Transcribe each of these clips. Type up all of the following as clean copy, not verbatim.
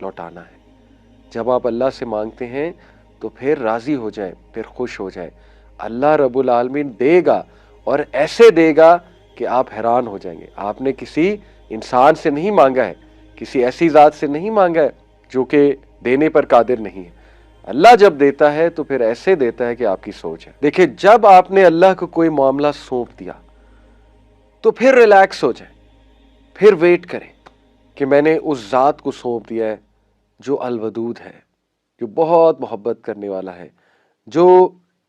لوٹانا ہے۔ جب آپ اللہ سے مانگتے ہیں تو پھر راضی ہو جائیں، پھر خوش ہو جائیں۔ اللہ رب العالمین دے گا اور ایسے دے گا کہ آپ حیران ہو جائیں گے۔ آپ نے کسی انسان سے نہیں مانگا ہے، کسی ایسی ذات سے نہیں مانگا ہے جو کہ دینے پر قادر نہیں ہے۔ اللہ جب دیتا ہے تو پھر ایسے دیتا ہے کہ آپ کی سوچ ہے۔ دیکھیں، جب آپ نے اللہ کو کوئی معاملہ سونپ دیا تو پھر ریلیکس ہو جائیں، پھر ویٹ کریں کہ میں نے اس ذات کو سونپ دیا ہے جو الودود ہے، جو بہت محبت کرنے والا ہے، جو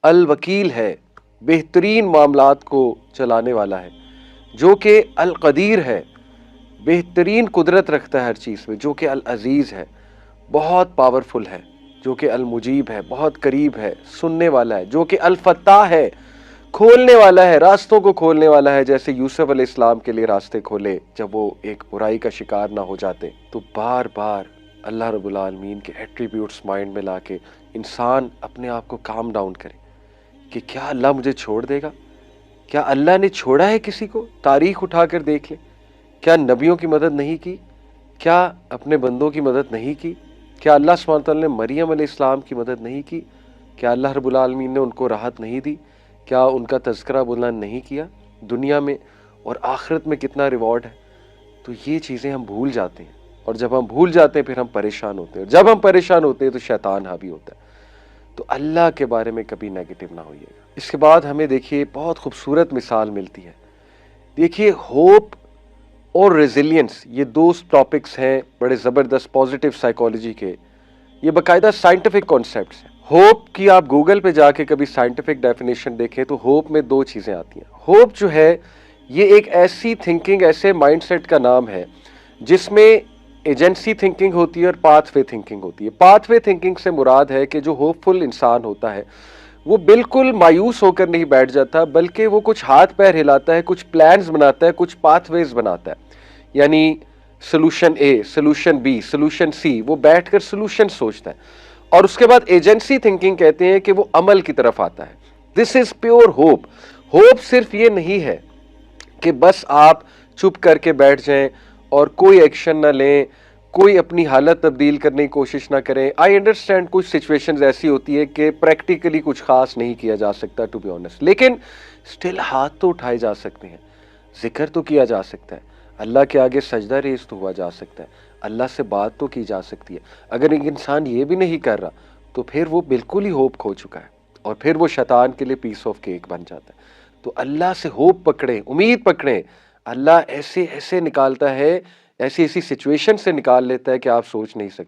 الوکیل ہے، بہترین معاملات کو چلانے والا ہے، جو کہ القدیر ہے، بہترین قدرت رکھتا ہے ہر چیز میں، جو کہ العزیز ہے، بہت پاورفل ہے، جو کہ المجیب ہے، بہت قریب ہے، سننے والا ہے، جو کہ الفتاح ہے، کھولنے والا ہے، راستوں کو کھولنے والا ہے، جیسے یوسف علیہ السلام کے لیے راستے کھولے جب وہ ایک برائی کا شکار نہ ہو جاتے۔ تو بار بار اللہ رب العالمین کے ایٹریبیوٹس مائنڈ میں لا کے انسان اپنے آپ کو کام ڈاؤن کرے کہ کیا اللہ مجھے چھوڑ دے گا؟ کیا اللہ نے چھوڑا ہے کسی کو؟ تاریخ اٹھا کر دیکھ لیں، کیا نبیوں کی مدد نہیں کی؟ کیا اپنے بندوں کی مدد نہیں کی؟ کیا اللہ سبحانہ تعالیٰ نے مریم علیہ السلام کی مدد نہیں کی؟ کیا اللہ رب العالمین نے ان کو راحت نہیں دی؟ کیا ان کا تذکرہ بلند نہیں کیا دنیا میں اور آخرت میں کتنا ریوارڈ ہے؟ تو یہ چیزیں ہم بھول جاتے ہیں، اور جب ہم بھول جاتے ہیں پھر ہم پریشان ہوتے ہیں، اور جب ہم پریشان ہوتے ہیں تو شیطان حاوی ہوتا ہے۔ تو اللہ کے بارے میں کبھی نیگیٹو نہ ہوئیے گا۔ اس کے بعد ہمیں دیکھیے بہت خوبصورت مثال ملتی ہے۔ دیکھیے، ہوپ اور ریزیلینس، یہ دو ٹاپکس ہیں بڑے زبردست پازیٹیو سائیکالوجی کے، یہ باقاعدہ سائنٹیفک کانسیپٹس ہیں۔ ہوپ کی آپ گوگل پہ جا کے کبھی سائنٹیفک ڈیفینیشن دیکھیں تو ہوپ میں دو چیزیں آتی ہیں۔ ہوپ جو ہے یہ ایک ایسی تھنکنگ، ایسے مائنڈ سیٹ کا نام ہے جس میں ایجنسی تھنکنگ ہوتی ہے اور پاتھ وے تھنکنگ ہوتی ہے۔ پاتھ وے تھنکنگ سے مراد ہے کہ جو ہوپ فل انسان ہوتا ہے وہ بالکل مایوس ہو کر نہیں بیٹھ جاتا، بلکہ وہ کچھ ہاتھ پیر ہلاتا ہے، کچھ پلانز بناتا ہے، کچھ پاتھ ویز بناتا ہے، یعنی solution A, solution B, solution C, وہ بیٹھ کر سلوشن سوچتا ہے۔ اور اس کے بعد ایجنسی تھنکنگ کہتے ہیں کہ وہ عمل کی طرف آتا ہے۔ دس از پیور ہوپ۔ ہوپ صرف یہ نہیں ہے کہ بس آپ چپ کر کے بیٹھ جائیں اور کوئی ایکشن نہ لیں، کوئی اپنی حالت تبدیل کرنے کی کوشش نہ کریں۔ آئی انڈرسٹینڈ کچھ سچویشنز ایسی ہوتی ہے کہ پریکٹیکلی کچھ خاص نہیں کیا جا سکتا ٹو بی آنیسٹ، لیکن سٹل ہاتھ تو اٹھائے جا سکتے ہیں، ذکر تو کیا جا سکتا ہے، اللہ کے آگے سجدہ ریز تو ہوا جا سکتا ہے، اللہ سے بات تو کی جا سکتی ہے۔ اگر ایک انسان یہ بھی نہیں کر رہا تو پھر وہ بالکل ہی ہوپ کھو چکا ہے، اور پھر وہ شیطان کے لیے پیس آف کیک بن جاتا ہے۔ تو اللہ سے ہوپ پکڑیں، امید پکڑیں۔ اللہ ایسے ایسے نکالتا ہے، ایسی ایسی سچویشن سے نکال لیتا ہے کہ آپ سوچ نہیں سکتے۔